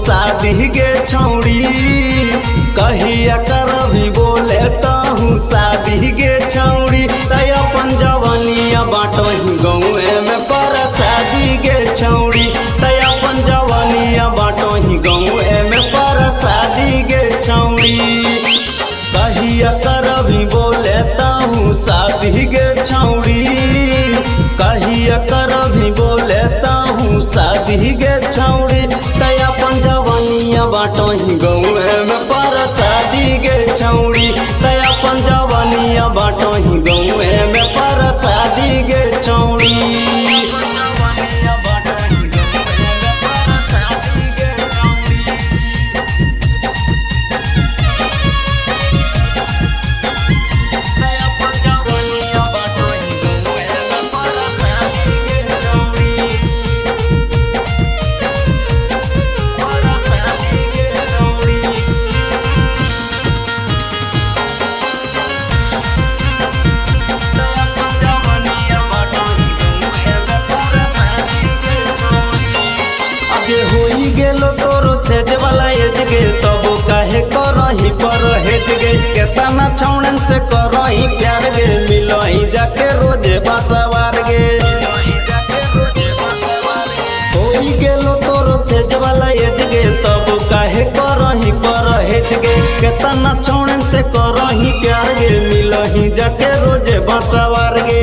शादी गे छौड़ी कहिया करबी बोले तहू शादी गे छौड़ी तय अपन जवानिया बाटही गौए में पर शादी गे छौड़ी तय अपन जवानिया बाटही गौए में पर शादी गे छौड़ी कहिया करबी बोले तहू शादी गे छौड़ी कहिया करबी बोले तहू शादी गे छौड़ी तय अपन जवानिया बाटही गौए में पर शादी गे छौड़ी तय अपन जवानिया बाटही गौए में पर शादी गे छौड़ी होई गेलो तोरो सेज वाला एज गे तब काहे करही पर हेज गे केतना छौड़न से करही प्यार गे मिलही जाके रोजे बासवार गे होई गेलो तोरो सेज वाला एज गे तब काहे करही पर हेज गे केतना छौड़न से करही प्यार गे मिलही जाके रोजे बासवार गे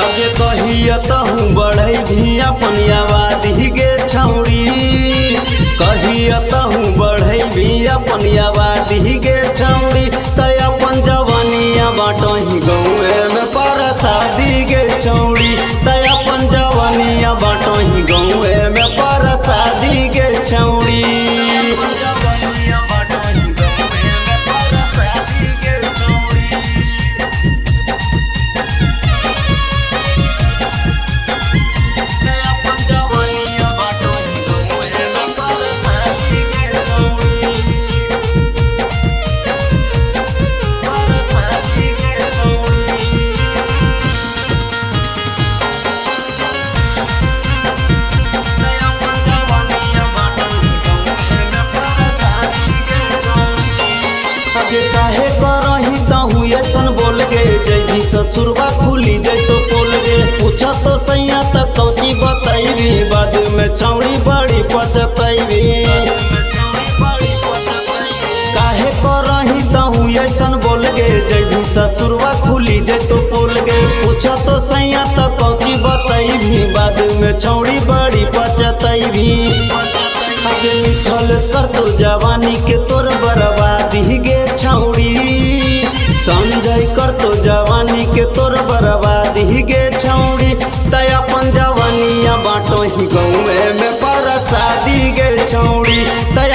अगे कहिया तहू बढ़ई भी अपन आबादी गे छौड़ी कहिया तहू बढ़ई भी अपन आबादी गे छौड़ी तय अपन जवानिया बाटही गौए में पर शादी गे छौड़ी तय अपन जवानिया बाटही गौए में पर शादी गे छौड़ी काहे करही तहू ऐसन बोल गे जैभी ससुरबा खुली जैतो पोल गे पूछा तो सैया तक कौची बतैबी बाद में छौड़ी बड़ी पचतैबी काहे करही तहू ऐसन बोल गे जैभी ससुरबा खुली जैतो पोल गे पूछा तो सैया तक कौची बतैबी बाद में छौड़ी बड़ी पचतैबी आगे निखलेस कर तो जवानी के तोर बर्बादी गे छौड़ी संजय कर तो जवानी के तोर बर्बादी गे छौड़ी तय अपन जवानिया बाटही गौए में पर शादी गे छौड़ी तय